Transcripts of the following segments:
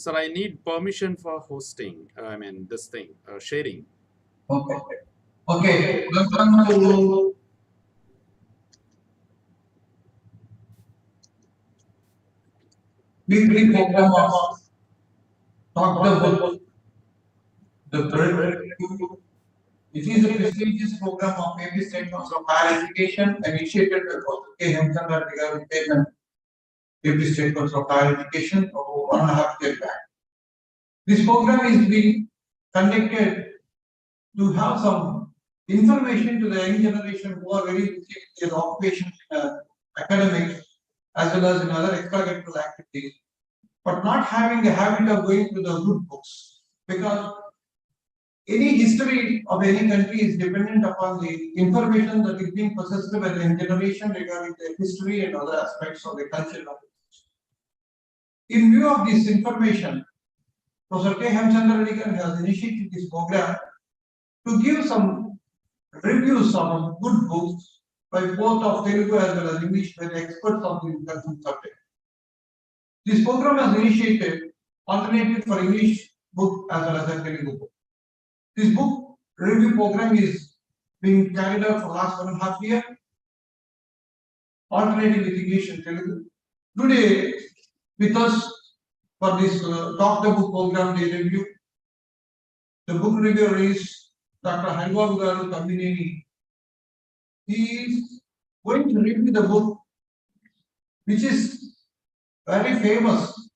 Sir, I need permission for hosting. I mean, this thing, sharing. Okay. Okay. Welcome to weekly program of Dr. The Breakthrough. It is a prestigious program of AP State Council of Higher Education initiated by Dr. K. Hemchandra regarding payment AP State Council of Higher Education over 1.5 years back. This program is being conducted to have some information to the young generation who are very busy with their occupations in academics as well as in other extracurricular activities, but not having a habit of going through the good books. Because any history of any country is dependent upon the information that is being possessed by the young generation regarding their history and other aspects of the culture. In view of this information, Professor K. Hemchandra has initiated this program to give some reviews of good books by both of Telugu as well as English by the experts of the concerned subject. This program has initiated alternative for English book as well as a Telugu book. This book review program is being carried out for the last 1.5 years, alternating with English and Telugu. Today, with us for this Dr. Book program day review, the book reviewer is Dr.Hari Thammineni. He is going to review the book, which is very famous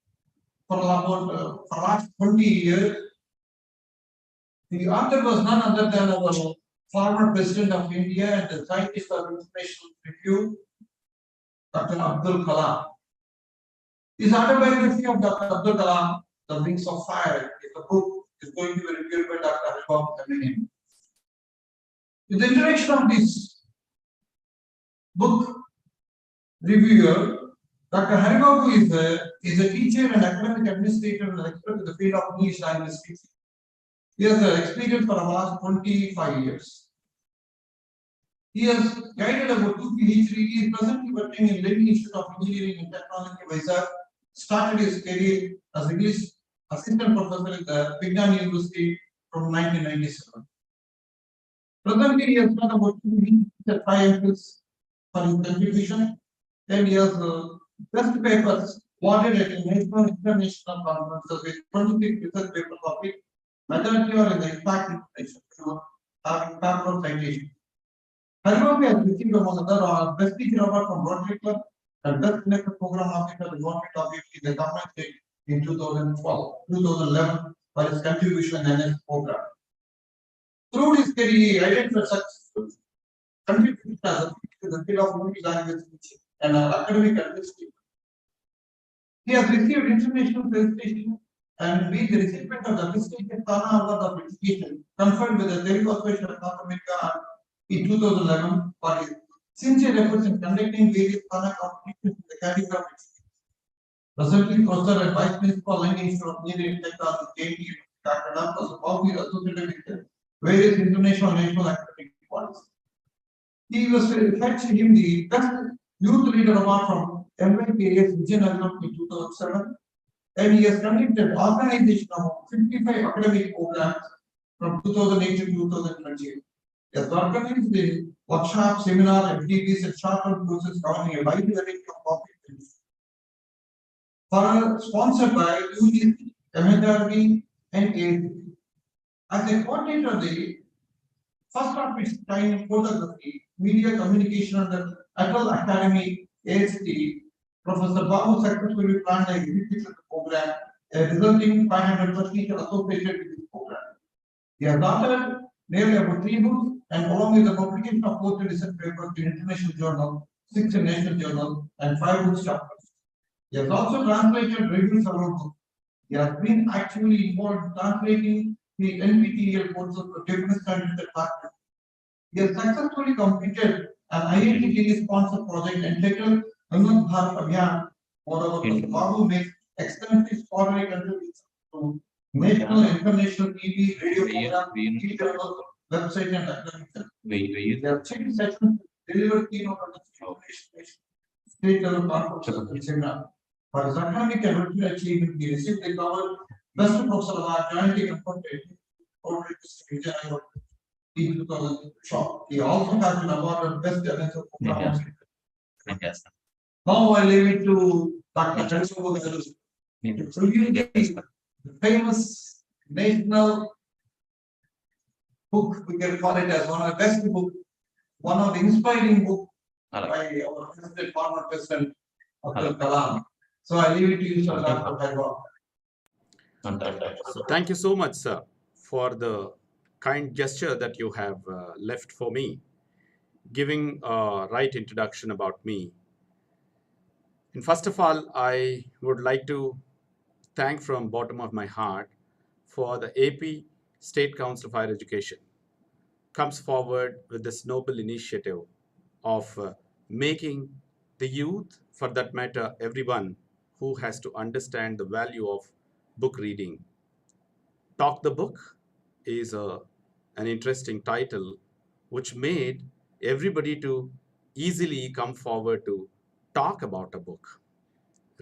for about for last 20 years. The author was none other than our former President of India and the Scientist of Information Review, Dr. Abdul Kalam. His autobiography of Dr. Abdul Kalam, The Wings of Fire, is a book is going to be reviewed by Dr. Hari Thammineni. With the introduction of this book reviewer, Dr. Hari Babu is a teacher and academic administrator and expert in the field of English language teaching. He has experience for the last 25 years. He has guided about 2 PhD. He is presently working in Learning Institute of Engineering and Technology, Vizag. Started his career as English assistant professor at the Vignan University from 1997. Presently, he has done about 2 weeks at 5 MPhils for his contribution. Then he has best papers awarded at national and international conferences with 26 research paper topics. Majority are in the impact information, having paper citation. Hari Babu has received among other best teacher award from Rotary Club and best connected program officer at the government of the government state in 2011 for his contribution in NS program. Through his career, he identified such contributions as the field of English language teaching and academic administration. He has received international presentation and been the recipient of the prestigious Tana Award of Education conferred by the Telugu Association of North America in 2011 for his sincere efforts in conducting various Tana competitions in the category of education. Presently, Professor and Vice Principal Learning Institute of Engineering and Technology, KT, Dr. Babu is associated with various international and national academic bodies. He was fetched him the best youth leader award from MYKS Vijayanagaram in 2007, and he has conducted organization of 55 academic programs from 2008 to 2020. He has organized the workshop, seminar, activities, and short-term courses covering a wide variety of topics. Sponsored by UGC, MHRD, and APJ. As a coordinator of the first of its kind photography, media communication under Atal Academy AST, Professor Babu successfully planned the execution of the program, resulting 500 teachers associated with this program. He has authored nearly about 3 books and along with the publication of 4 research papers in international journal, 6 in national journal, and 5 books chapters. He has also translated reviews several books. He has been actively involved in translating the NPTEL courses for Japanese countries and partners. He has successfully completed an IIT Delhi sponsored project entitled Unnat Bharat Abhiyan. Moreover, Babu makes extensive scholarly contributions to national and international TV, radio programs, TV journals, website, and academic centers. They have checked sessions, delivered keynote on the state level conferences and seminars. For his academic and literary achievement, he received the award Best Professor of Art, jointly conferred in 2000 short. He also has been awarded Best Analyst of Programs. Yes. Now I leave it to Dr. Hari to review the famous national book. We can call it as one of the best book, one of the inspiring book by our president, former president Abdul Kalam. So I leave it to you, Sir Dr. Hari. So thank you so much, sir, for the kind gesture that you have left for me, giving a right introduction about me. And first of all, I would like to thank from bottom of my heart for the AP State Council of Higher Education comes forward with this noble initiative of making the youth, for that matter, everyone who has to understand the value of book reading. Talk the Book is an interesting title which made everybody to easily come forward to talk about a book.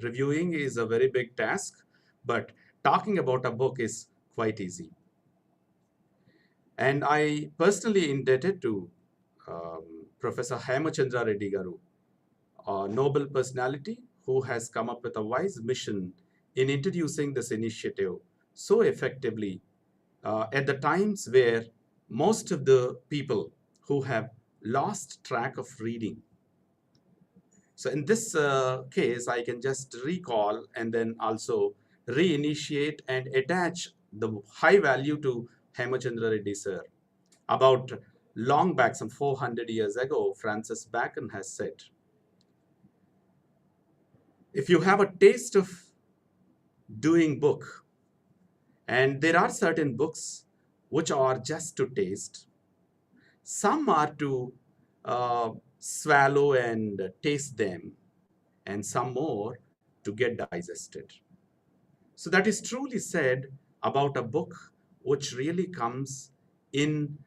Reviewing is a very big task, but talking about a book is quite easy. And I personally indebted to Professor Hemachandra Reddy Garu, a noble personality who has come up with a wise mission in introducing this initiative so effectively at the times where most of the people who have lost track of reading. So in this case, I can just recall and then also reinitiate and attach the high value to Hemachandra Reddy sir. About long back, some 400 years ago, Francis Bacon has said, if you have a taste of doing book, and there are certain books which are just to taste, some are to swallow and taste them, and some more to get digested. So that is truly said about a book which really comes in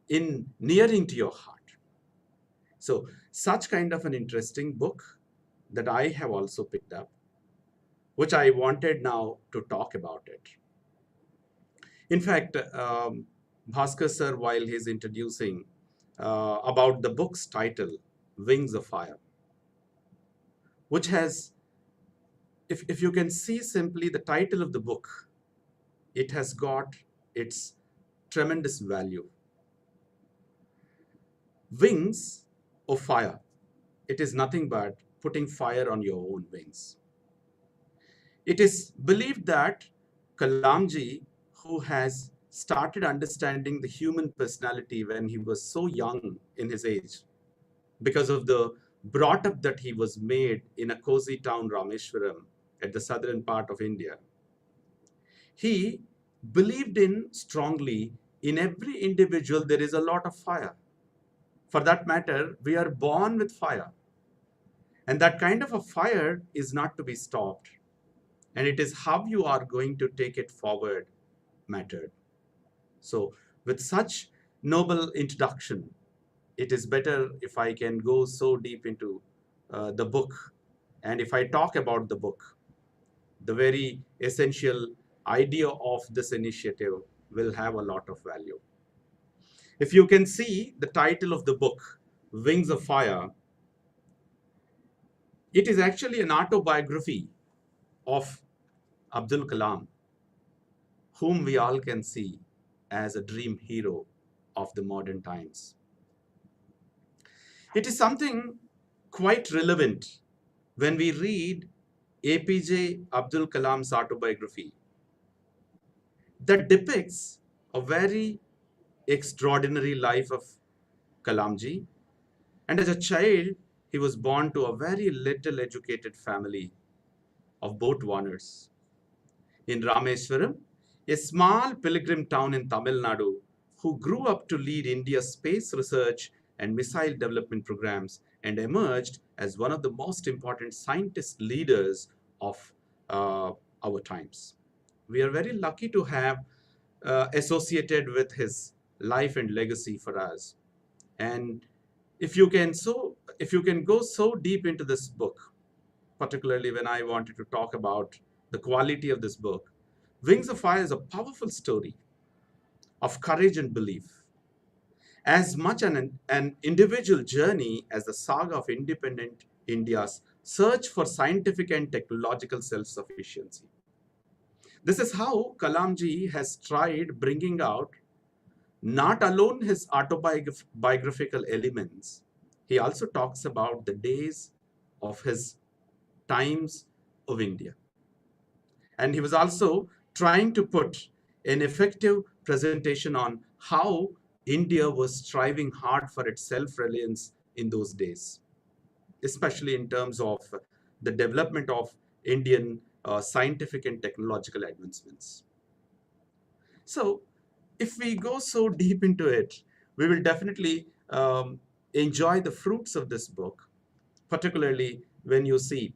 nearing to your heart. So such kind of an interesting book that I have also picked up, which I wanted now to talk about it. In fact, Bhaskar sir, while he's introducing about the book's title, Wings of Fire, which has, if you can see simply the title of the book, it has got its tremendous value. Wings of fire. It is nothing but putting fire on your own wings. It is believed that Kalamji, who has started understanding the human personality when he was so young in his age, because of the brought up that he was made in a cozy town, Rameshwaram, at the southern part of India, he believed in strongly in every individual there is a lot of fire. For that matter, we are born with fire. And that kind of a fire is not to be stopped. And it is how you are going to take it forward mattered. So with such noble introduction, it is better if I can go so deep into the book. And if I talk about the book, the very essential idea of this initiative will have a lot of value. If you can see the title of the book, Wings of Fire, it is actually an autobiography of Abdul Kalam, whom we all can see as a dream hero of the modern times. It is something quite relevant when we read APJ Abdul Kalam's autobiography that depicts a very extraordinary life of Kalamji. And as a child, he was born to a very little educated family of boat owners in Rameswaram, a small pilgrim town in Tamil Nadu, who grew up to lead India's space research and missile development programs and emerged as one of the most important scientist leaders of our times. We are very lucky to have associated with his life and legacy for us. And if you can go so deep into this book, particularly when I wanted to talk about the quality of this book, Wings of Fire is a powerful story of courage and belief, as much an individual journey as the saga of independent India's search for scientific and technological self-sufficiency. This is how Kalamji has tried bringing out not alone his autobiographical elements, he also talks about the days of his times of India. And he was also trying to put an effective presentation on how India was striving hard for its self-reliance in those days, especially in terms of the development of Indian scientific and technological advancements. So, if we go so deep into it, we will definitely enjoy the fruits of this book, particularly when you see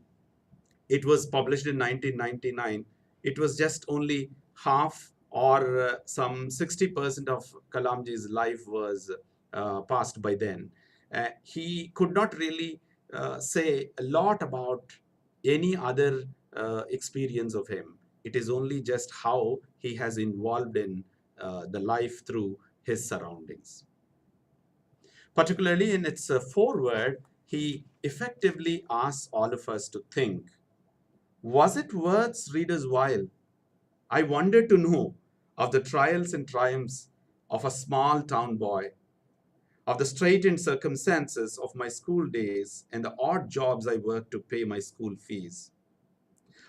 it was published in 1999. It was just only half or some 60% of Kalamji's life was passed by then. He could not really say a lot about any other experience of him. It is only just how he has involved in the life through his surroundings. Particularly in its foreword, he effectively asks all of us to think, was it worth readers' while? I wonder to know of the trials and triumphs of a small town boy, of the straitened circumstances of my school days and the odd jobs I worked to pay my school fees,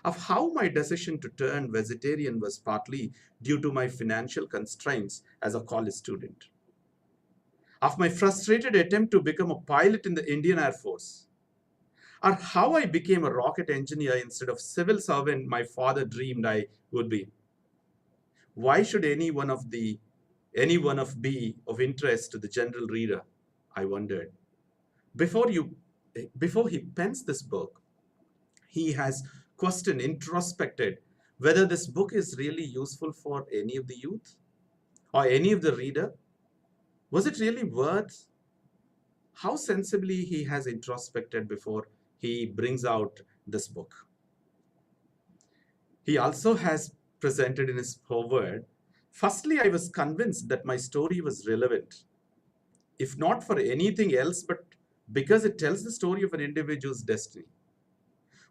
of how my decision to turn vegetarian was partly due to my financial constraints as a college student, of my frustrated attempt to become a pilot in the Indian Air Force, or how I became a rocket engineer instead of civil servant my father dreamed I would be. Why should any one of be of interest to the general reader? I wondered. Before you before he pens this book, he has questioned, introspected whether this book is really useful for any of the youth or any of the reader. Was it really worth how sensibly he has introspected before he brings out this book? He also has presented in his foreword, firstly, I was convinced that my story was relevant, if not for anything else, but because it tells the story of an individual's destiny,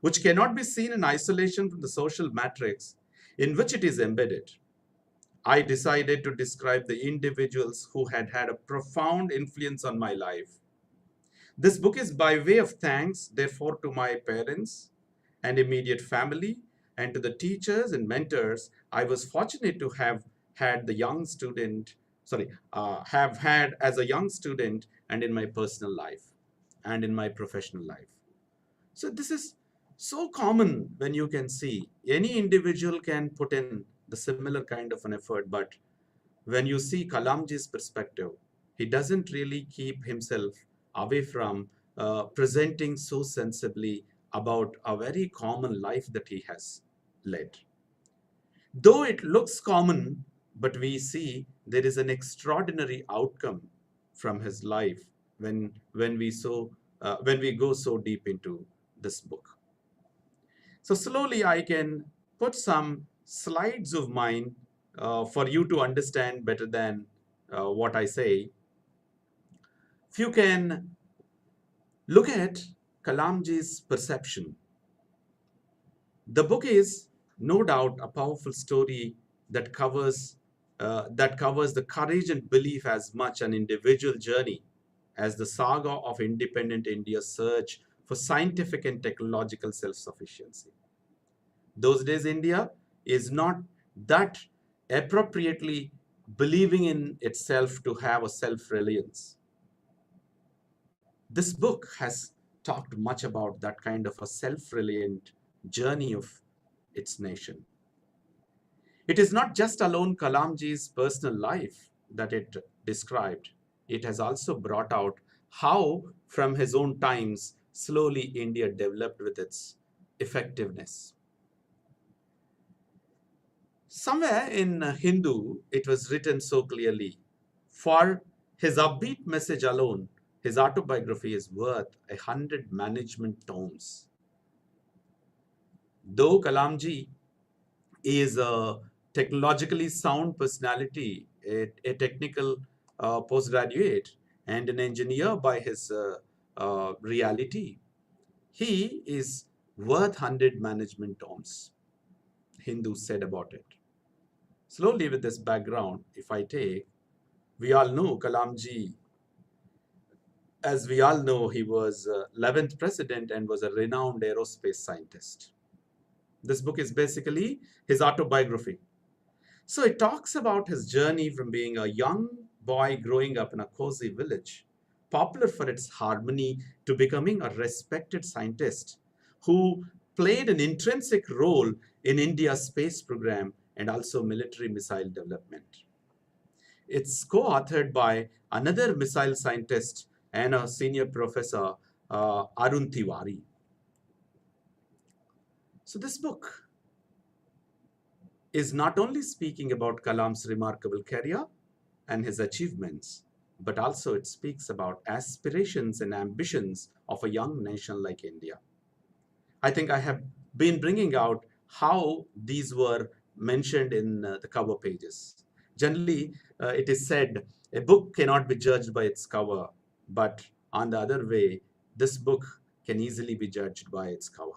which cannot be seen in isolation from the social matrix in which it is embedded. I decided to describe the individuals who had had a profound influence on my life. This book is by way of thanks, therefore, to my parents and immediate family, and to the teachers and mentors I was fortunate to have had the young student, have had as a young student and in my personal life and in my professional life. So this is so common when you can see any individual can put in the similar kind of an effort, but when you see Kalamji's perspective, he doesn't really keep himself away from presenting so sensibly about a very common life that he has led. Though it looks common, but we see there is an extraordinary outcome from his life when we go so deep into this book. So slowly I can put some slides of mine for you to understand better than what I say. If you can look at Kalamji's perception, the book is no doubt a powerful story that covers the courage and belief as much an individual journey as the saga of independent India's search for scientific and technological self-sufficiency. Those days, India is not that appropriately believing in itself to have a self-reliance. This book has talked much about that kind of a self-reliant journey of its nation. It is not just alone Kalamji's personal life that it described. It has also brought out how, from his own times, slowly India developed with its effectiveness. Somewhere in Hindu, it was written so clearly, for his upbeat message alone, his autobiography is worth 100 management tomes. Though Kalamji is a technologically sound personality, a technical postgraduate, and an engineer by his reality, he is worth 100 management tomes, Hindus said about it. Slowly, with this background, if I take, we all know Kalamji, as we all know, he was 11th president and was a renowned aerospace scientist. This book is basically his autobiography. So it talks about his journey from being a young boy growing up in a cozy village, popular for its harmony, to becoming a respected scientist who played an intrinsic role in India's space program and also military missile development. It's co-authored by another missile scientist and a senior professor, Arun Tiwari. So this book is not only speaking about Kalam's remarkable career and his achievements, but also it speaks about aspirations and ambitions of a young nation like India. I think I have been bringing out how these were mentioned in the cover pages. Generally, it is said a book cannot be judged by its cover, but on the other way, this book can easily be judged by its cover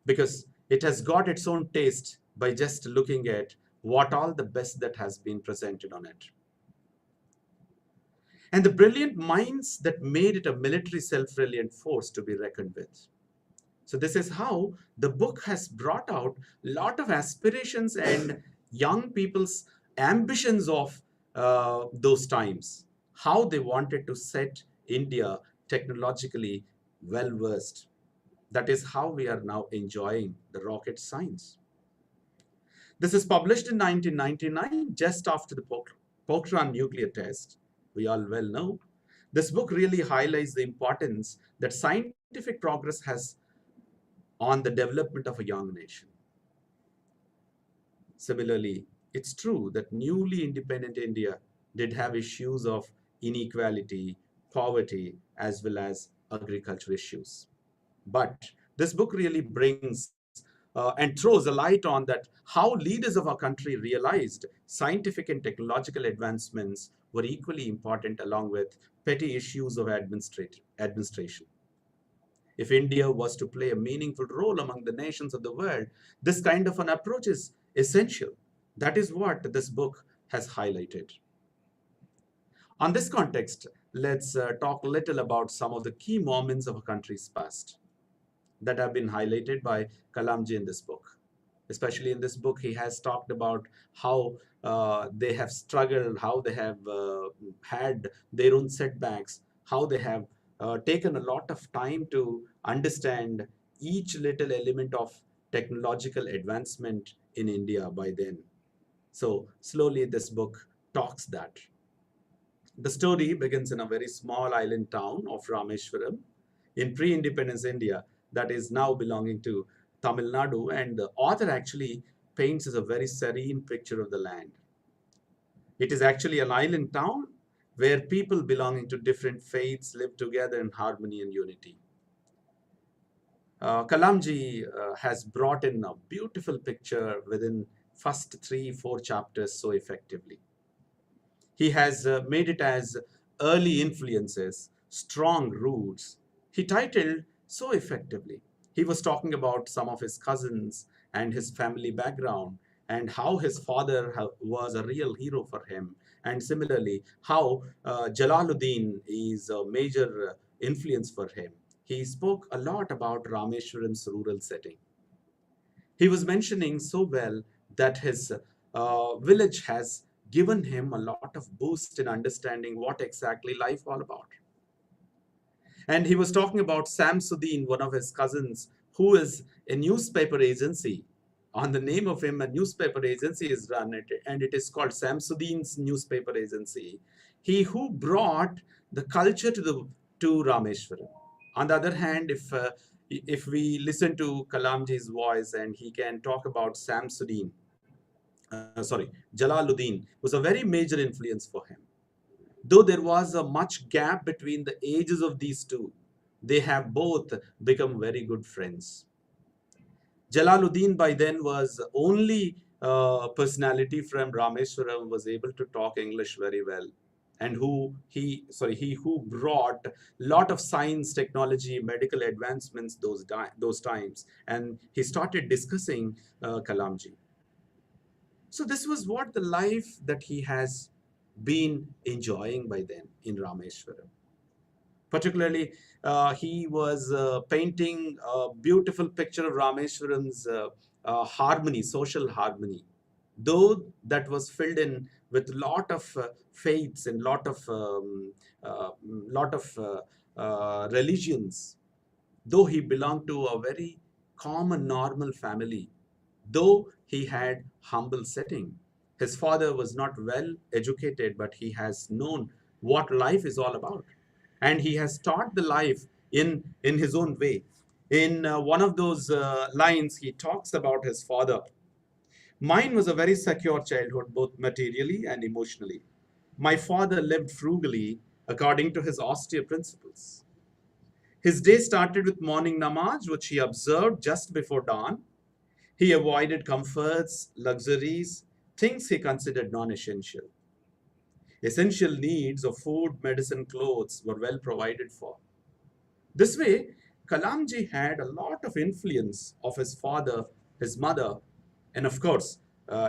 because it has got its own taste by just looking at what all the best that has been presented on it. And the brilliant minds that made it a military self-reliant force to be reckoned with. So this is how the book has brought out a lot of aspirations and young people's ambitions of those times, how they wanted to set India technologically well versed. That is how we are now enjoying the rocket science. This is published in 1999, just after the Pokhran nuclear test. We all well know. This book really highlights the importance that scientific progress has on the development of a young nation. Similarly, it's true that newly independent India did have issues of inequality, poverty, as well as agriculture issues. But this book really brings and throws a light on that how leaders of our country realized scientific and technological advancements were equally important along with petty issues of administration. If India was to play a meaningful role among the nations of the world, this kind of an approach is essential. That is what this book has highlighted. On this context, let's talk a little about some of the key moments of a country's past that have been highlighted by Kalamji in this book. Especially in this book, he has talked about how they have struggled, how they have had their own setbacks, how they have taken a lot of time to understand each little element of technological advancement in India by then. So slowly this book talks that. The story begins in a very small island town of Rameshwaram in pre-independence India that is now belonging to Tamil Nadu, and the author actually paints as a very serene picture of the land. It is actually an island town where people belonging to different faiths live together in harmony and unity. Kalamji has brought in a beautiful picture within first 3-4 chapters so effectively. He has made it as early influences, strong roots. He titled so effectively. He was talking about some of his cousins and his family background and how his father was a real hero for him. And similarly, how Jalaluddin is a major influence for him. He spoke a lot about Rameshwaram's rural setting. He was mentioning so well that his village has given him a lot of boost in understanding what exactly life all about. And he was talking about Samsuddin, one of his cousins, who is a newspaper agency. On the name of him, a newspaper agency is run, and it is called Samsuddin's Newspaper Agency. He who brought the culture to Rameshwaram. On the other hand, if we listen to Kalamji's voice and he can talk about Samsuddin, Jalaluddin was a very major influence for him. Though there was a much gap between the ages of these two, they have both become very good friends. Jalaluddin by then was only personality from Rameswaram was able to talk English very well, and he who brought lot of science, technology, medical advancements those times, and he started discussing Kalamji. So this was what the life that he has been enjoying by then in Rameshwaram. Particularly, he was painting a beautiful picture of Rameshwaram's harmony, social harmony, though that was filled in with lot of faiths and lot of religions. Though he belonged to a very common, normal family, though he had humble setting, his father was not well educated, but he has known what life is all about, and he has taught the life in his own way. In one of those lines, he talks about his father. Mine was a very secure childhood, both materially and emotionally. My father lived frugally according to his austere principles. His day started with morning namaz, which he observed just before dawn. He avoided comforts, luxuries, things he considered non essential. Essential needs of food, medicine, clothes were well provided for. This way, Kalamji had a lot of influence of his father, his mother, and of course,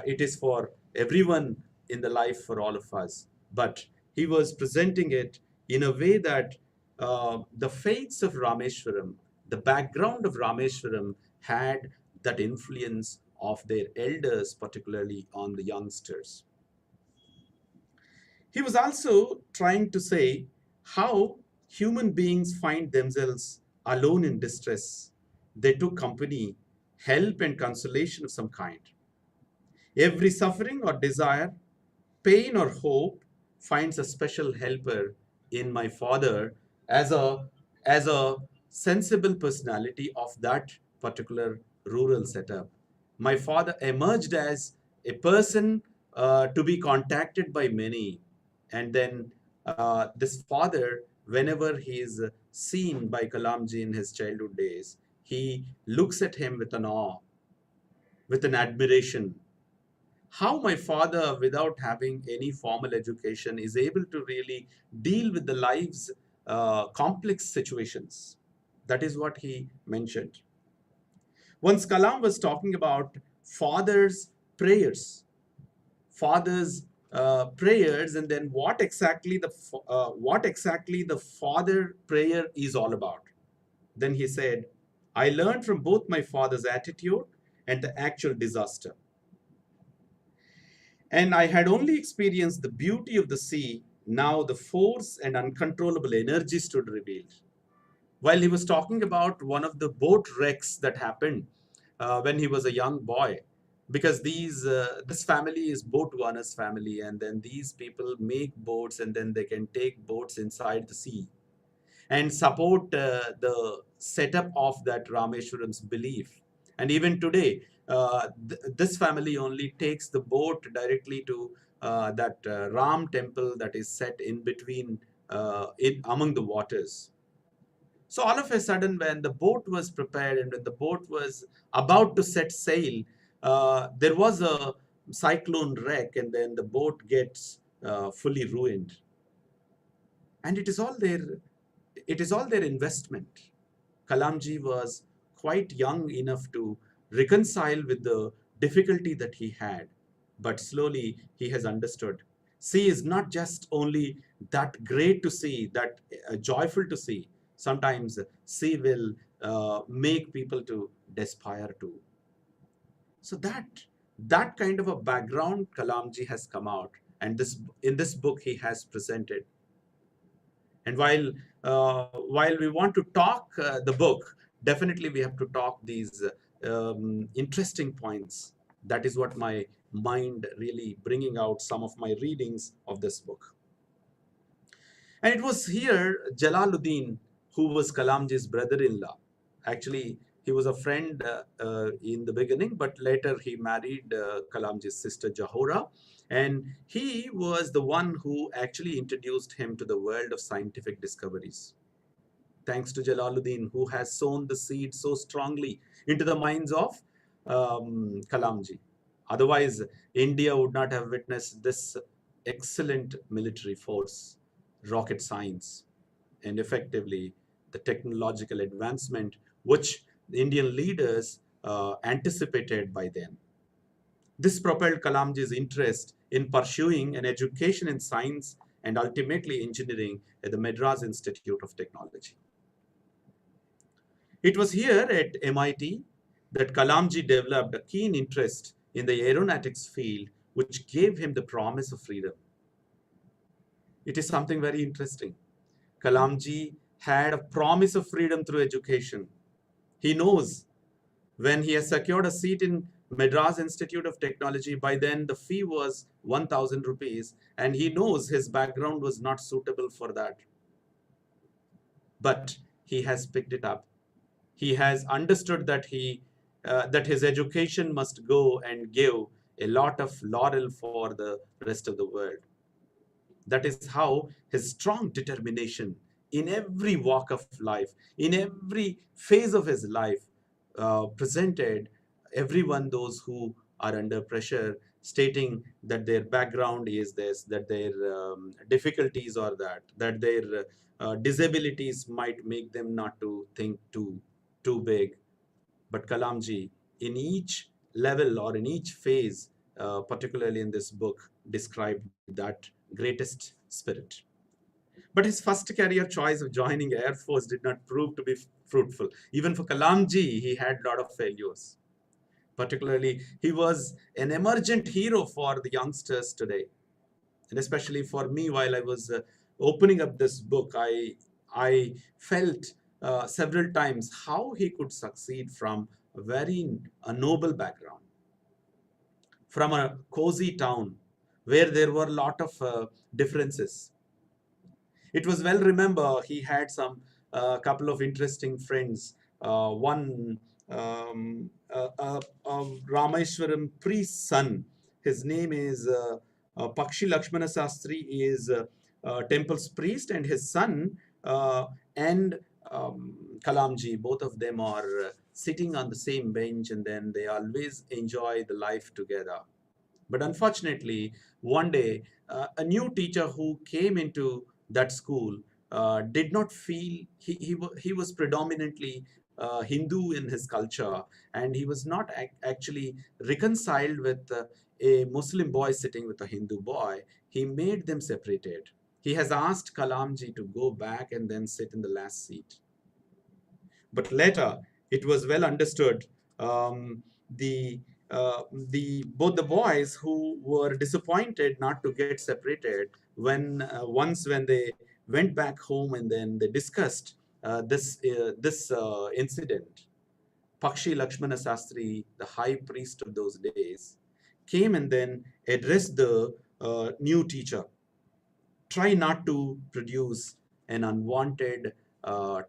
it is for everyone in the life for all of us. But he was presenting it in a way that the faiths of Rameshwaram, the background of Rameshwaram, had that influence of their elders, particularly on the youngsters. He was also trying to say how human beings find themselves alone in distress. They took company, help, and consolation of some kind. Every suffering or desire, pain or hope finds a special helper in my father as a sensible personality of that particular rural setup. My father emerged as a person to be contacted by many, and then this father, whenever he is seen by Kalamji in his childhood days, he looks at him with an awe, with an admiration. How my father, without having any formal education, is able to really deal with the life's complex situations. That is what he mentioned. Once Kalam was talking about father's prayers, father's prayers, and then what exactly the father prayer is all about. Then he said, I learned from both my father's attitude and the actual disaster. And I had only experienced the beauty of the sea. Now the force and uncontrollable energy stood revealed. While he was talking about one of the boat wrecks that happened when he was a young boy, because this family is boat owners family, and then these people make boats, and then they can take boats inside the sea and support the setup of that Rameshwaram's belief. And even today, this family only takes the boat directly to that Ram temple that is set in between, in among the waters. So all of a sudden, when the boat was prepared and when the boat was about to set sail, there was a cyclone wreck, and then the boat gets fully ruined. And it is all their investment. Kalamji was quite young enough to reconcile with the difficulty that he had, but slowly he has understood. Sea is not just only that great to see, that joyful to see. Sometimes sea will make people to despair too. So that kind of a background Kalamji has come out, and this in this book he has presented. And while we want to talk the book, definitely we have to talk these interesting points. That is what my mind really bringing out some of my readings of this book. And it was here Jalaluddin, who was Kalamji's brother-in-law. Actually, he was a friend in the beginning, but later he married Kalamji's sister Jahora. And he was the one who actually introduced him to the world of scientific discoveries. Thanks to Jalaluddin, who has sown the seed so strongly into the minds of Kalamji. Otherwise, India would not have witnessed this excellent military force, rocket science, and effectively the technological advancement which the Indian leaders anticipated by then. This propelled Kalamji's interest in pursuing an education in science and ultimately engineering at the Madras Institute of Technology. It was here at MIT that Kalamji developed a keen interest in the aeronautics field, which gave him the promise of freedom. It is something very interesting. Kalamji had a promise of freedom through education. He knows when he has secured a seat in Madras Institute of Technology, by then the fee was 1,000 rupees, and he knows his background was not suitable for that. But he has picked it up. He has understood that his education must go and give a lot of laurel for the rest of the world. That is how his strong determination in every walk of life, in every phase of his life, presented everyone those who are under pressure, stating that their background is this, that their difficulties are that their disabilities might make them not to think too big. But Kalamji, in each level or in each phase, particularly in this book, described that greatest spirit. But his first career choice of joining Air Force did not prove to be fruitful. Even for Kalamji, he had a lot of failures. Particularly, he was an emergent hero for the youngsters today. And especially for me, while I was opening up this book, I felt several times how he could succeed from a very a noble background, from a cozy town where there were a lot of differences. It was well remember he had some couple of interesting friends. One Rameshwaram priest's son. His name is Pakshi Lakshmana Sastri. Is temple's priest, and his son and Kalamji. Both of them are sitting on the same bench, and then they always enjoy the life together. But unfortunately, one day, a new teacher who came into that school did not feel he was predominantly Hindu in his culture, and he was not actually reconciled with a Muslim boy sitting with a Hindu boy. He made them separated. He has asked Kalamji to go back and then sit in the last seat. But later, it was well understood, the both the boys who were disappointed not to get separated when once when they went back home and then they discussed this incident. Pakshi Lakshmana Sastri, the high priest of those days, came and then addressed the new teacher. Try not to produce an unwanted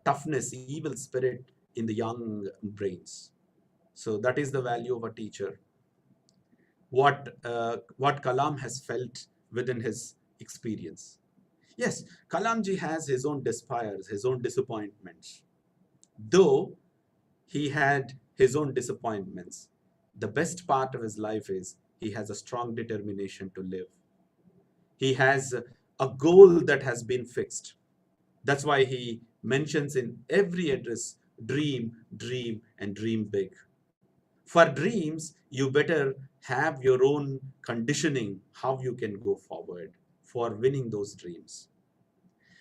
toughness, evil spirit in the young brains. So that is the value of a teacher. What Kalam has felt within his experience. Yes, Kalamji has his own despairs, his own disappointments. Though he had his own disappointments, the best part of his life is he has a strong determination to live. He has a goal that has been fixed. That's why he mentions in every address, dream, dream, and dream big. For dreams, you better have your own conditioning, how you can go forward for winning those dreams.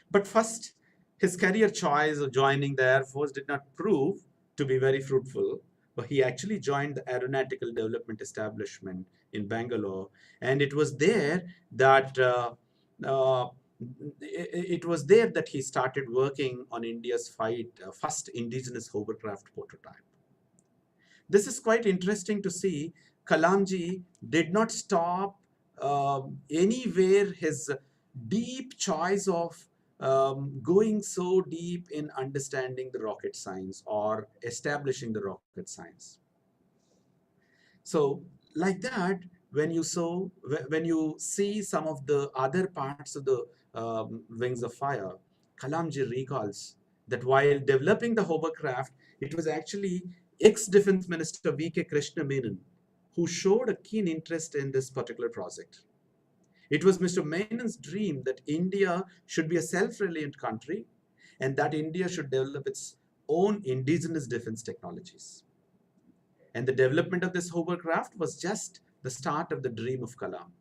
But first, his career choice of joining the Air Force did not prove to be very fruitful. But he actually joined the Aeronautical Development Establishment in Bangalore, and it was there that uh, he started working on India's first indigenous hovercraft prototype. This is quite interesting to see. Kalamji did not stop anywhere his deep choice of going so deep in understanding the rocket science or establishing the rocket science. So, like that, when you see some of the other parts of the Wings of Fire, Kalamji recalls that while developing the hovercraft, it was actually ex-Defense Minister V.K. Krishna Menon, who showed a keen interest in this particular project. It was Mr. Menon's dream that India should be a self-reliant country and that India should develop its own indigenous defense technologies. And the development of this hovercraft was just the start of the dream of Kalam.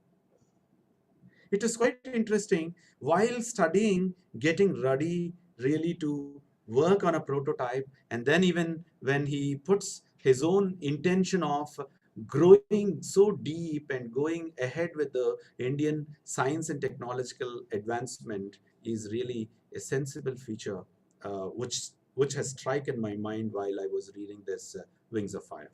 It was quite interesting while studying, getting ready really to work on a prototype, and then even when he puts his own intention of growing so deep and going ahead with the Indian science and technological advancement is really a sensible feature, which has striken my mind while I was reading this Wings of Fire.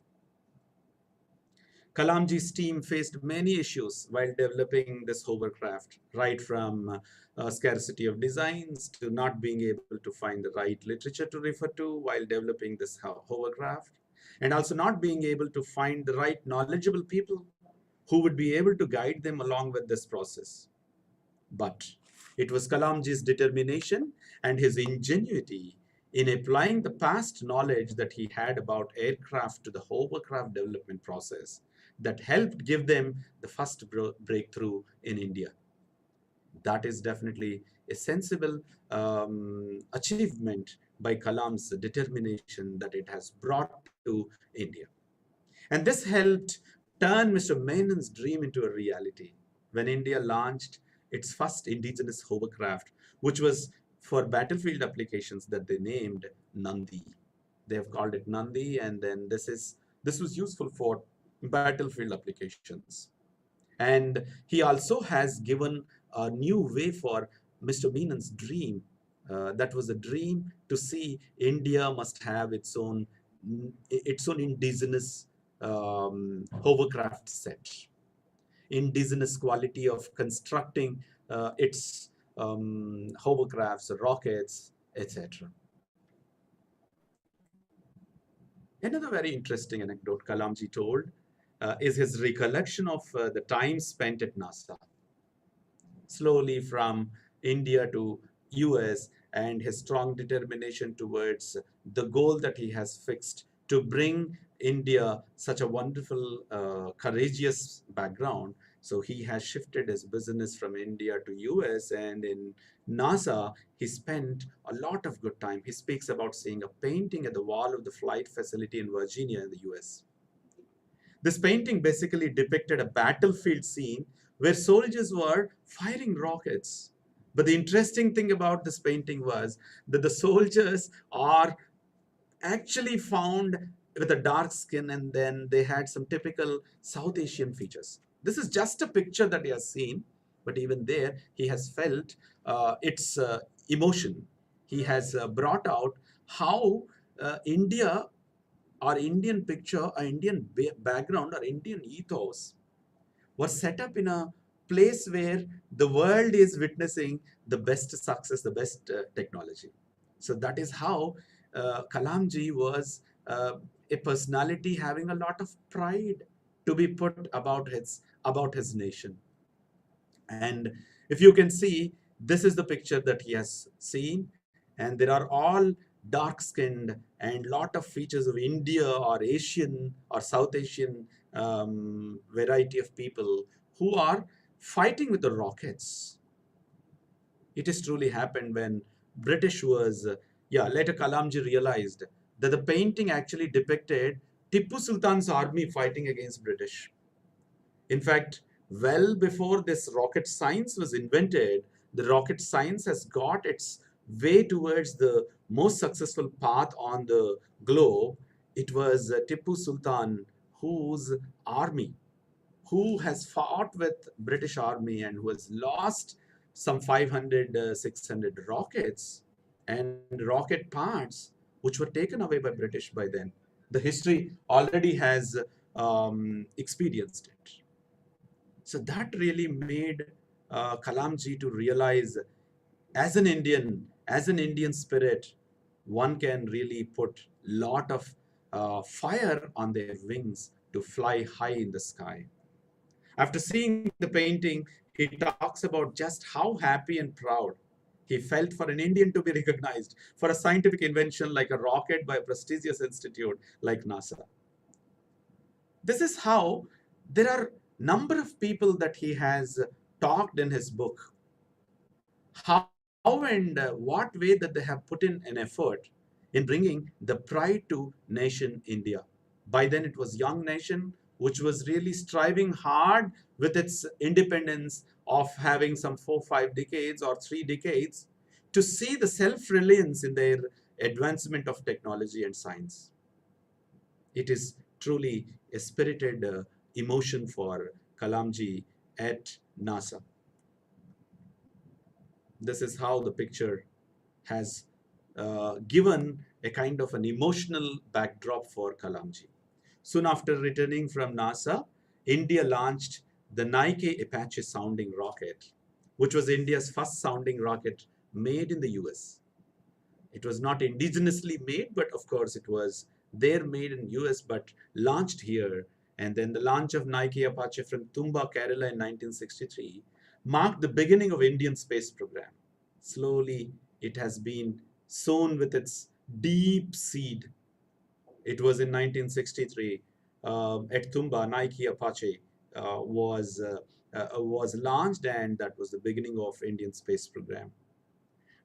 Kalamji's team faced many issues while developing this hovercraft, right from scarcity of designs to not being able to find the right literature to refer to while developing this hovercraft, and also not being able to find the right knowledgeable people who would be able to guide them along with this process. But it was Kalamji's determination and his ingenuity in applying the past knowledge that he had about aircraft to the hovercraft development process that helped give them the first breakthrough in India. That is definitely a sensible achievement by Kalam's determination that it has brought to India. And this helped turn Mr. Menon's dream into a reality when India launched its first indigenous hovercraft, which was for battlefield applications that they named Nandi. They have called it Nandi, and then this was useful for battlefield applications. And he also has given a new way for Mr. Menon's dream. That was a dream to see India must have its own indigenous hovercraft set, indigenous quality of constructing its hovercrafts, rockets, etc. Another very interesting anecdote Kalamji told is his recollection of the time spent at NASA, slowly from India to US, and his strong determination towards the goal that he has fixed to bring India such a wonderful, courageous background. So he has shifted his business from India to US, and in NASA, he spent a lot of good time. He speaks about seeing a painting at the wall of the flight facility in Virginia in the US. This painting basically depicted a battlefield scene where soldiers were firing rockets. But the interesting thing about this painting was that the soldiers are actually found with a dark skin, and then they had some typical South Asian features. This is just a picture that he has seen, but even there, he has felt its emotion. He has brought out how India, our Indian picture, our Indian background, our Indian ethos was set up in a place where the world is witnessing the best success, the best technology. So that is how Kalamji was a personality having a lot of pride to be put about his nation. And if you can see, this is the picture that he has seen, and there are all dark skinned and lot of features of India or Asian or South Asian variety of people who are fighting with the rockets. It has truly happened when British was, later Kalamji realized that the painting actually depicted Tipu Sultan's army fighting against British. In fact, well before this rocket science was invented, the rocket science has got its way towards the most successful path on the globe. It was Tipu Sultan whose army, who has fought with British army and who has lost some 500, 600 rockets and rocket parts, which were taken away by British by then. The history already has experienced it. So that really made Kalamji to realize, as an Indian spirit, one can really put lot of fire on their wings to fly high in the sky. After seeing the painting, he talks about just how happy and proud he He felt for an Indian to be recognized for a scientific invention like a rocket by a prestigious institute like NASA. This is how there are number of people that he has talked in his book, how and what way that they have put in an effort in bringing the pride to nation India. By then it was young nation which was really striving hard with its independence of having some 4 5 decades or 3 decades to see the self-reliance in their advancement of technology and science. It is truly a spirited emotion for Kalamji at NASA. This is how the picture has given a kind of an emotional backdrop for Kalamji. Soon after returning from NASA, India launched the Nike Apache sounding rocket, which was India's first sounding rocket made in the US. It was not indigenously made, but of course it was there made in US, but launched here. And then the launch of Nike Apache from Tumba, Kerala in 1963 marked the beginning of Indian space program. Slowly, it has been sown with its deep seed. It was in 1963 at Tumba, Nike Apache was launched, and that was the beginning of Indian space program.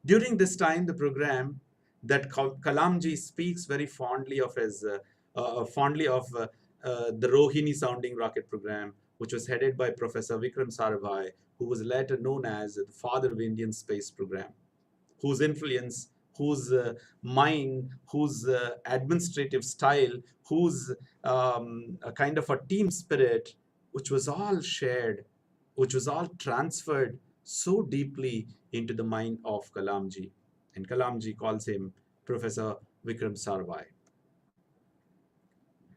During this time, the program that Kalamji speaks very fondly of the Rohini sounding rocket program, which was headed by Professor Vikram Sarabhai, who was later known as the father of Indian space program, whose influence, whose mind, whose administrative style, whose a kind of a team spirit, which was all shared, which was all transferred so deeply into the mind of Kalamji. And Kalamji calls him Professor Vikram Sarabhai.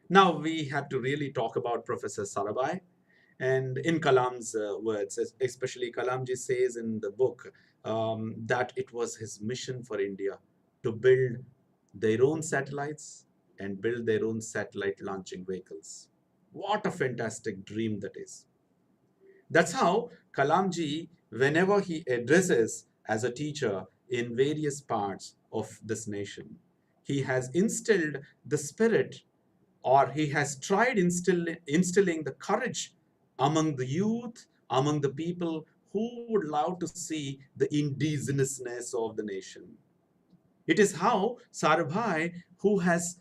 Now we have to really talk about Professor Sarabhai. And in Kalam's words, especially Kalamji says in the book that it was his mission for India to build their own satellites and build their own satellite launching vehicles. What a fantastic dream that is. That's how Kalamji, whenever he addresses as a teacher in various parts of this nation, he has instilled the spirit, or he has tried instilling the courage among the youth, among the people who would love to see the indigenousness of the nation. It is how Sarabhai, who has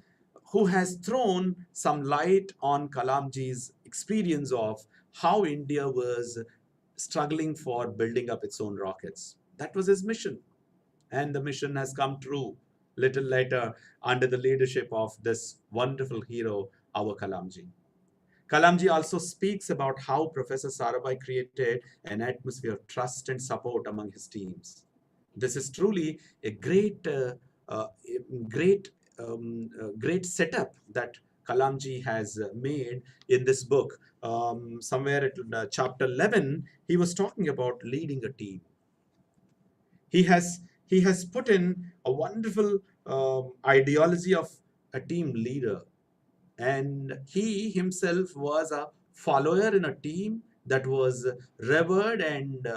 thrown some light on Kalamji's experience of how India was struggling for building up its own rockets. That was his mission. And the mission has come true little later under the leadership of this wonderful hero, our Kalamji. Kalamji also speaks about how Professor Sarabhai created an atmosphere of trust and support among his teams. This is truly a uh, great, great setup that Kalamji has made in this book. Somewhere at chapter 11, he was talking about leading a team. He has put in a wonderful ideology of a team leader, and he himself was a follower in a team that was revered and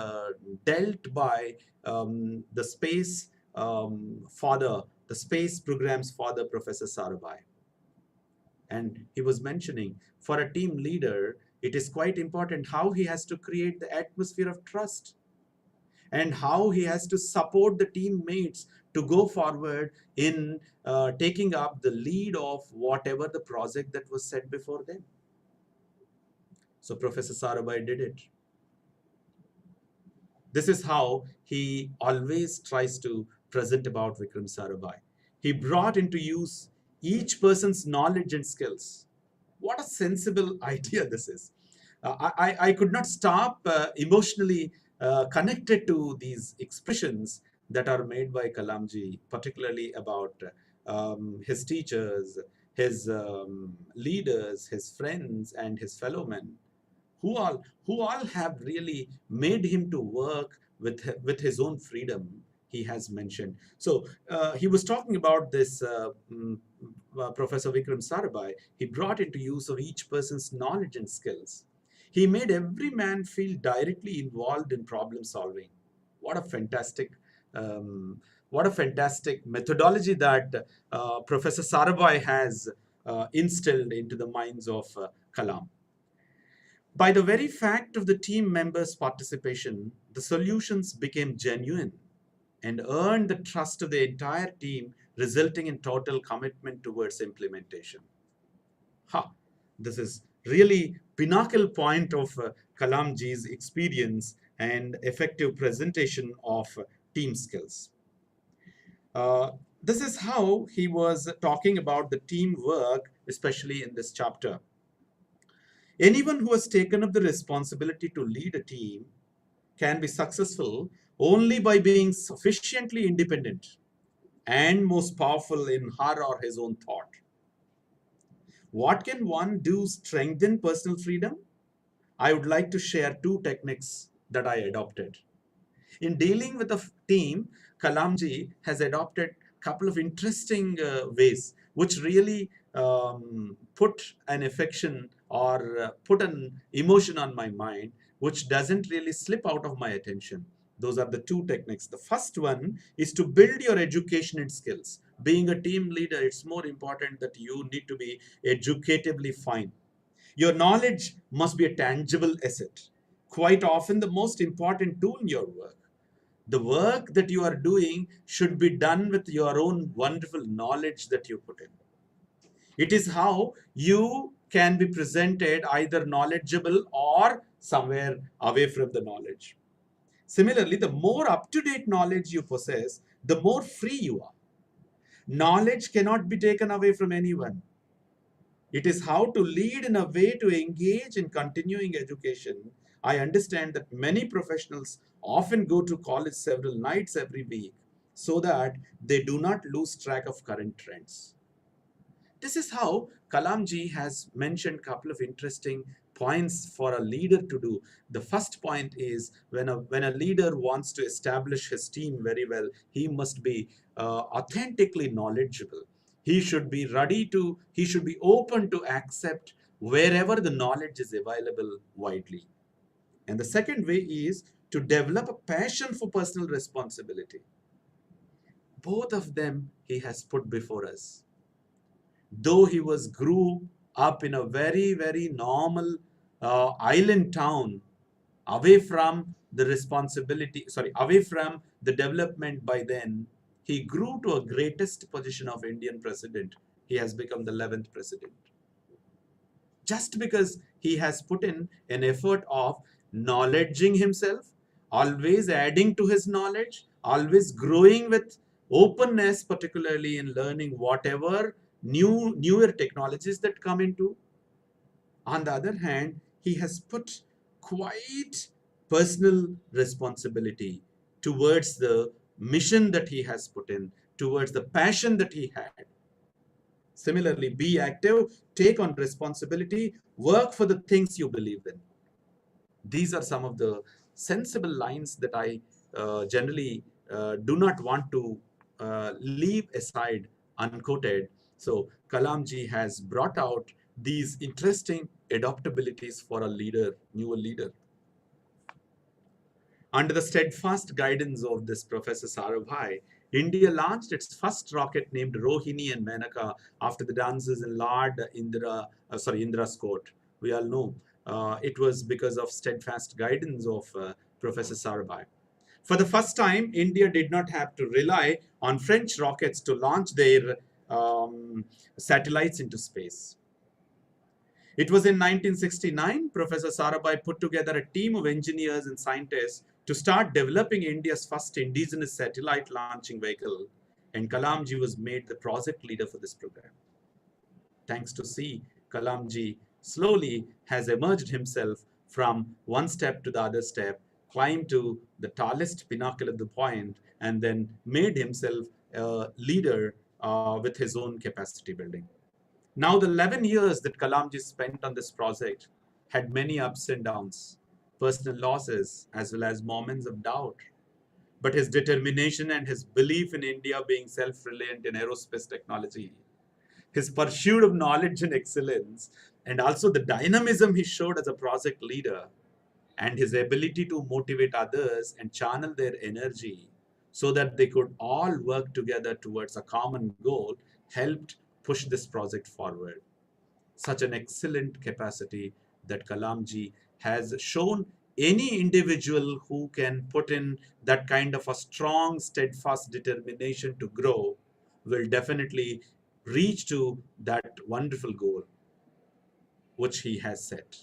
dealt by the space father, the space program's father, Professor Sarabhai. And he was mentioning for a team leader, it is quite important how he has to create the atmosphere of trust and how he has to support the teammates to go forward in taking up the lead of whatever the project that was set before them. So Professor Sarabhai did it. This is how he always tries to present about Vikram Sarabhai. He brought into use each person's knowledge and skills. What a sensible idea this is. I could not stop emotionally connected to these expressions that are made by Kalamji, particularly about his teachers, his leaders, his friends, and his fellow men, who all have really made him to work with his own freedom. He has mentioned. So he was talking about this Professor Vikram Sarabhai. He brought into use of each person's knowledge and skills. He made every man feel directly involved in problem solving. What a fantastic What a fantastic methodology that Professor Sarabhai has instilled into the minds of Kalam. By the very fact of the team members' participation, the solutions became genuine and earned the trust of the entire team, resulting in total commitment towards implementation. Ha! This is really pinnacle point of Kalamji's experience and effective presentation of team skills. This is how he was talking about the teamwork, especially in this chapter. Anyone who has taken up the responsibility to lead a team can be successful only by being sufficiently independent and most powerful in her or his own thought. What can one do to strengthen personal freedom? I would like to share two techniques that I adopted. In dealing with a team, Kalamji has adopted a couple of interesting ways which really put an affection or put an emotion on my mind, which doesn't really slip out of my attention. Those are the two techniques. The first one is to build your education and skills. Being a team leader, it's more important that you need to be educatively fine. Your knowledge must be a tangible asset. Quite often, the most important tool in your work. The work that you are doing should be done with your own wonderful knowledge that you put in. It is how you can be presented either knowledgeable or somewhere away from the knowledge. Similarly, the more up-to-date knowledge you possess, the more free you are. Knowledge cannot be taken away from anyone. It is how to lead in a way to engage in continuing education. I understand that many professionals often go to college several nights every week so that they do not lose track of current trends. This is how Kalamji has mentioned a couple of interesting points for a leader to do. The first point is when a leader wants to establish his team very well, he must be authentically knowledgeable. He should be open to accept wherever the knowledge is available widely. And the second way is to develop a passion for personal responsibility. Both of them he has put before us. Though he was grew up in a very normal island town, away from the away from the development. By then he grew to a greatest position of Indian president. He has become the 11th president just because he has put in an effort of knowledging himself, always adding to his knowledge, always growing with openness, particularly in learning whatever newer technologies that come into. On the other hand, he has put quite personal responsibility towards the mission that he has put in, towards the passion that he had. Similarly, be active, take on responsibility, work for the things you believe in. These are some of the sensible lines that I generally do not want to leave aside unquoted. So Kalamji has brought out these interesting adaptabilities for a leader, newer leader. Under the steadfast guidance of this Professor Sarabhai, India launched its first rocket named Rohini and Menaka after the dances in Lord Indra's court. We all know it was because of steadfast guidance of Professor Sarabhai. For the first time, India did not have to rely on French rockets to launch their satellites into space. It was in 1969, Professor Sarabhai put together a team of engineers and scientists to start developing India's first indigenous satellite launching vehicle, and Kalamji was made the project leader for this program. Thanks to C, Kalamji slowly has emerged himself from one step to the other step, climbed to the tallest pinnacle of the point, and then made himself a leader with his own capacity building. Now, the 11 years that Kalamji spent on this project had many ups and downs, personal losses, as well as moments of doubt. But his determination and his belief in India being self-reliant in aerospace technology, his pursuit of knowledge and excellence, and also the dynamism he showed as a project leader, and his ability to motivate others and channel their energy so that they could all work together towards a common goal, helped push this project forward. Such an excellent capacity that Kalamji has shown. Any individual who can put in that kind of a strong, steadfast determination to grow will definitely reach to that wonderful goal which he has set,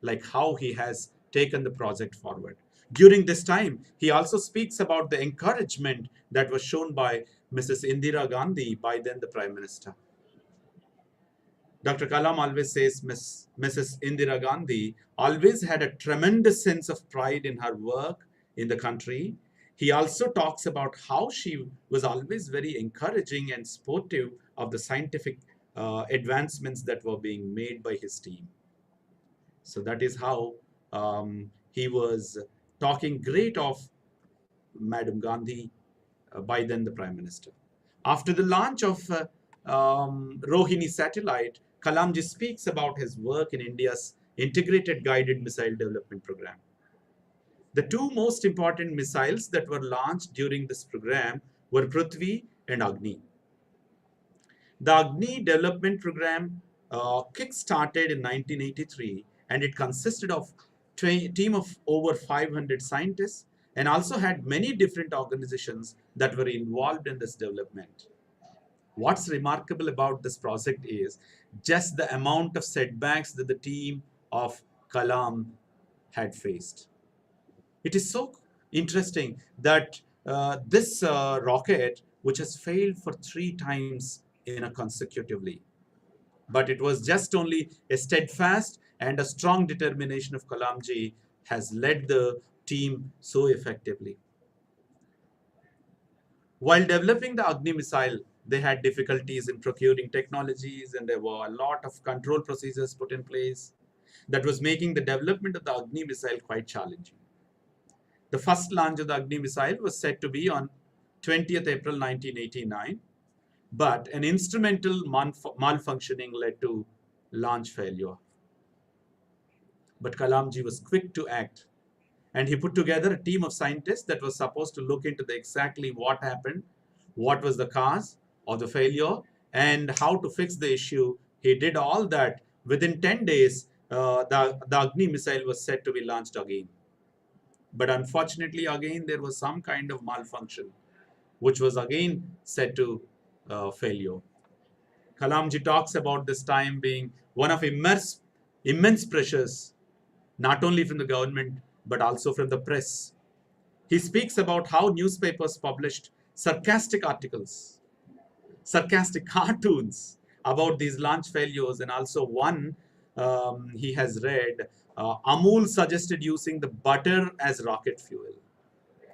like how he has taken the project forward. During this time, he also speaks about the encouragement that was shown by Mrs. Indira Gandhi, by then the Prime Minister. Dr. Kalam always says Mrs. Indira Gandhi always had a tremendous sense of pride in her work in the country. He also talks about how she was always very encouraging and supportive of the scientific advancements that were being made by his team. So that is how he was talking great of Madam Gandhi, by then the Prime Minister. After the launch of Rohini satellite, Kalamji speaks about his work in India's integrated guided missile development program. The two most important missiles that were launched during this program were Prithvi and Agni. The Agni development program kick-started in 1983, and it consisted of a team of over 500 scientists and also had many different organizations that were involved in this development. What's remarkable about this project is just the amount of setbacks that the team of Kalam had faced. It is so interesting that this rocket, which has failed for 3 times in a consecutively, but it was just only a steadfast and a strong determination of Kalamji has led the team so effectively. While developing the Agni missile, they had difficulties in procuring technologies, and there were a lot of control procedures put in place that was making the development of the Agni missile quite challenging. The first launch of the Agni missile was said to be on 20th April 1989, but an instrumental malfunctioning led to launch failure. But Kalamji was quick to act, and he put together a team of scientists that was supposed to look into the exactly what happened, what was the cause of the failure, and how to fix the issue. He did all that. Within 10 days, the Agni missile was set to be launched again. But unfortunately, again, there was some kind of malfunction, which was again set to failure. Kalamji talks about this time being one of immense pressures, not only from the government, but also from the press. He speaks about how newspapers published sarcastic articles, sarcastic cartoons about these launch failures, and also one he has read, Amul suggested using the butter as rocket fuel.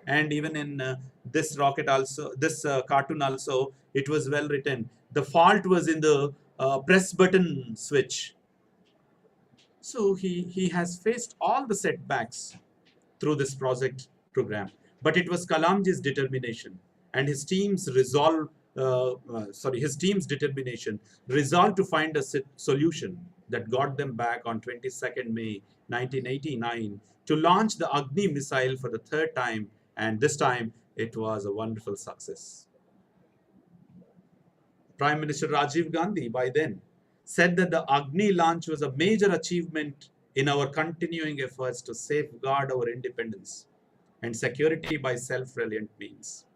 And even in this rocket also, this cartoon also, it was well written. The fault was in the press button switch. So he has faced all the setbacks through this project program. But it was Kalamji's determination and his team's his team's determination, resolved to find a solution that got them back on 22nd May 1989 to launch the Agni missile for the third time, and this time it was a wonderful success. Prime Minister Rajiv Gandhi by then said that the Agni launch was a major achievement in our continuing efforts to safeguard our independence and security by self-reliant means.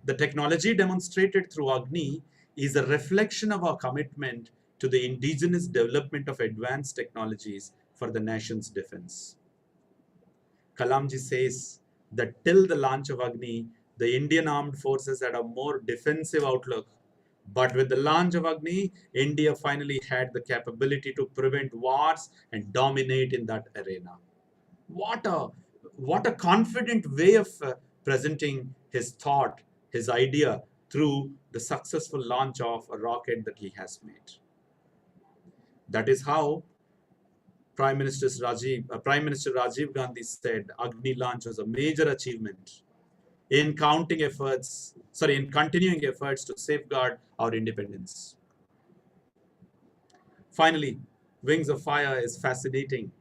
The technology demonstrated through Agni is a reflection of our commitment to the indigenous development of advanced technologies for the nation's defense. Kalamji says that till the launch of Agni, the Indian armed forces had a more defensive outlook. But with the launch of Agni, India finally had the capability to prevent wars and dominate in that arena. What a what a confident way of presenting his thought, his idea through the successful launch of a rocket that he has made. That is how Prime Minister Rajiv Gandhi said Agni launch was a major achievement in in continuing efforts to safeguard our independence. Finally, Wings of Fire is fascinating.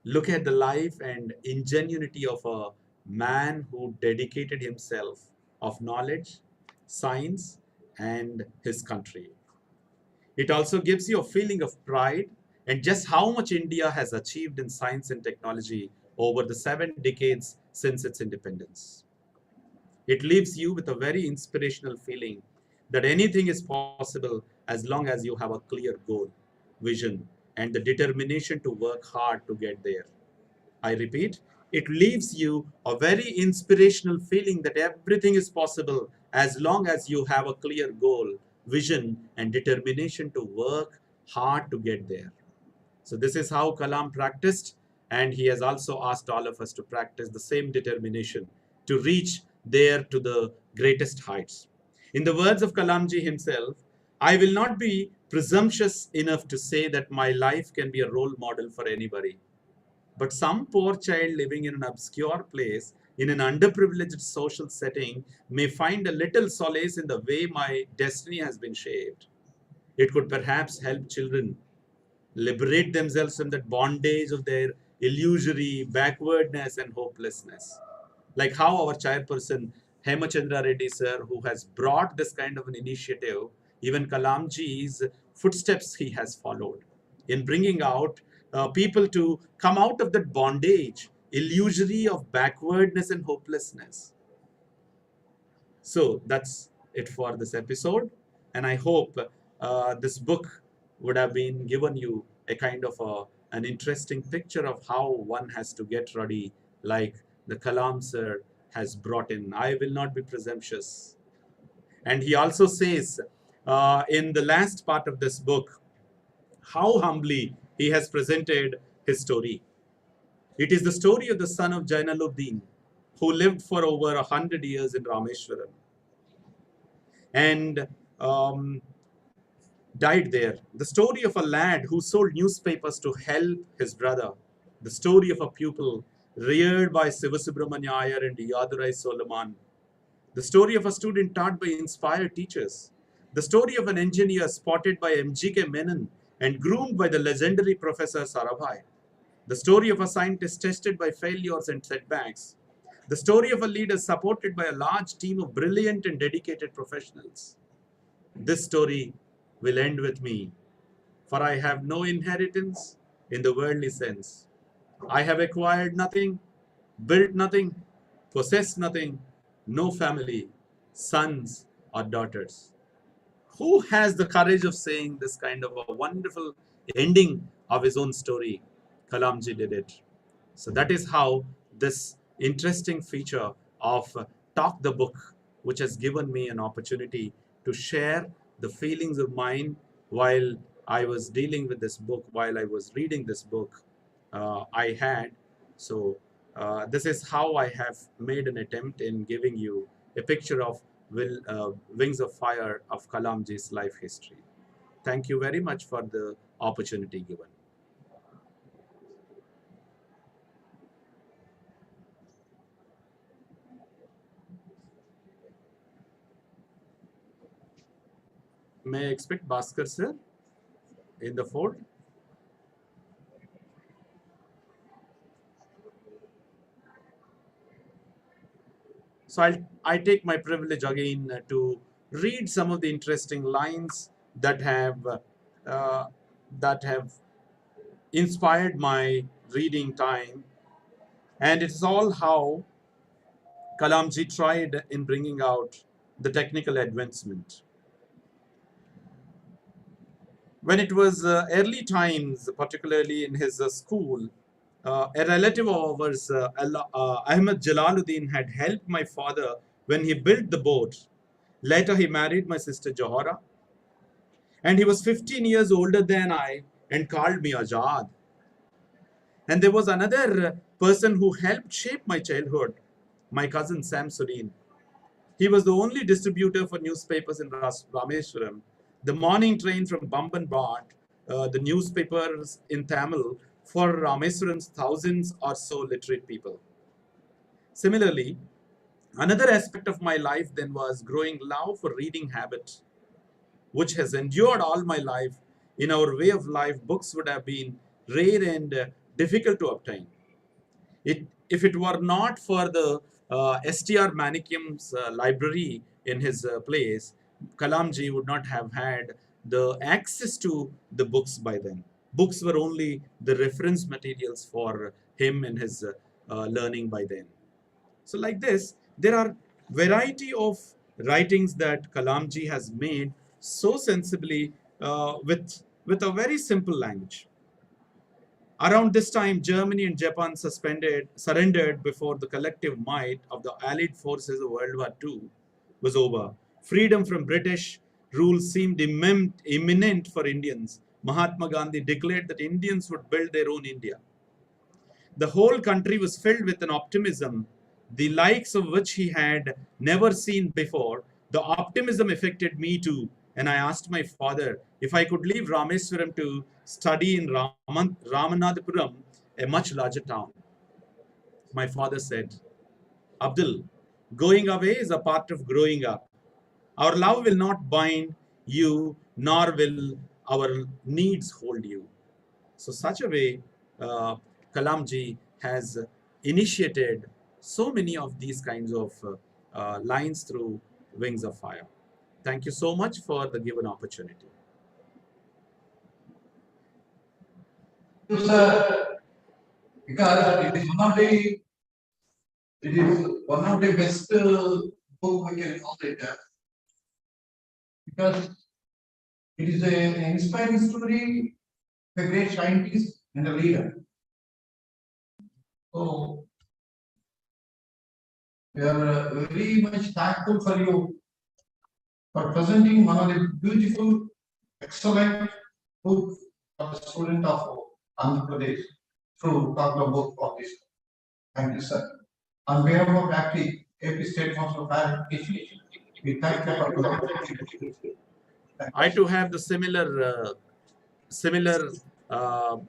Look at the life and ingenuity of a man who dedicated himself of knowledge, science, and his country. It also gives you a feeling of pride and just how much India has achieved in science and technology over the 7 decades since its independence. It leaves you with a very inspirational feeling that anything is possible as long as you have a clear goal, vision, and the determination to work hard to get there. I repeat, it leaves you a very inspirational feeling that everything is possible as long as you have a clear goal, vision, and determination to work hard to get there. So, this is how Kalam practiced, and he has also asked all of us to practice the same determination to reach there to the greatest heights. In the words of Kalamji himself, I will not be presumptuous enough to say that my life can be a role model for anybody. But some poor child living in an obscure place, in an underprivileged social setting, may find a little solace in the way my destiny has been shaped. It could perhaps help children liberate themselves from that bondage of their illusory backwardness and hopelessness. Like how our chairperson Hemachandra Reddy sir, who has brought this kind of an initiative, even Kalamji's footsteps he has followed in bringing out people to come out of that bondage, illusory of backwardness and hopelessness. So that's it for this episode. And I hope this book would have been given you a kind of an interesting picture of how one has to get ready, like the Kalam sir has brought in. I will not be presumptuous. And he also says in the last part of this book how humbly he has presented his story. It is the story of the son of Jainaluddin, who lived for over 100 years in Rameshwaram and um, died there. The story of a lad who sold newspapers to help his brother. The story of a pupil reared by Sivasubramanya Iyer and Yadurai Solomon. The story of a student taught by inspired teachers. The story of an engineer spotted by M.G.K. Menon and groomed by the legendary Professor Sarabhai. The story of a scientist tested by failures and setbacks. The story of a leader supported by a large team of brilliant and dedicated professionals. This story will end with me, for I have no inheritance in the worldly sense. I have acquired nothing, built nothing, possessed nothing, no family, sons or daughters. Who has the courage of saying this kind of a wonderful ending of his own story? Kalamji did it. So that is how this interesting feature of Talk the Book, which has given me an opportunity to share the feelings of mine while I was dealing with this book, while I was reading this book, I had. So this is how I have made an attempt in giving you a picture of Wings of Fire of Kalamji's life history. Thank you very much for the opportunity given. May I expect Bhaskar sir in the fold? So I take my privilege again to read some of the interesting lines uh, that have inspired my reading time, and it's all how Kalamji tried in bringing out the technical advancement. When it was early times, particularly in his school, a relative of ours, Ahmed Jalaluddin, had helped my father when he built the boat. Later, he married my sister Johara, and he was 15 years older than I and called me Ajad. And there was another person who helped shape my childhood, my cousin Sam Sudin. He was the only distributor for newspapers in Rameshwaram. The morning train from Bamban brought the newspapers in Tamil for Rameswaram's thousands or so literate people. Similarly, another aspect of my life then was growing love for reading habit, which has endured all my life. In our way of life, books would have been rare and difficult to obtain. If it were not for the STR Manikyam's library in his place, Kalamji would not have had the access to the books by then. Books were only the reference materials for him in his learning by then. So like this, there are variety of writings that Kalamji has made so sensibly with a very simple language. Around this time, Germany and Japan surrendered before the collective might of the Allied forces of World War II was over. Freedom from British rule seemed imminent for Indians. Mahatma Gandhi declared that Indians would build their own India. The whole country was filled with an optimism, the likes of which he had never seen before. The optimism affected me too, and I asked my father if I could leave Rameswaram to study in Ramanathapuram, a much larger town. My father said, Abdul, going away is a part of growing up. Our love will not bind you, nor will our needs hold you. So, such a way, Kalamji has initiated so many of these kinds of lines through Wings of Fire. Thank you so much for the given opportunity. Sir, because it is one of the best book we can call it because it is an inspiring story, a great scientist and a leader. So we are very much thankful for you for presenting one of the beautiful, excellent book for the student of Andhra Pradesh through Dr. book of this. Thank you, sir. On behalf of AP State Council of Higher Education, we thank you for the opportunity. I too have the similar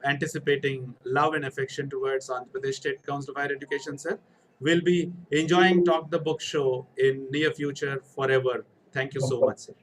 anticipating love and affection towards Andhra Pradesh State Council of Higher Education, sir. We'll be enjoying Talk the Book show in near future forever. Thank you so much, sir.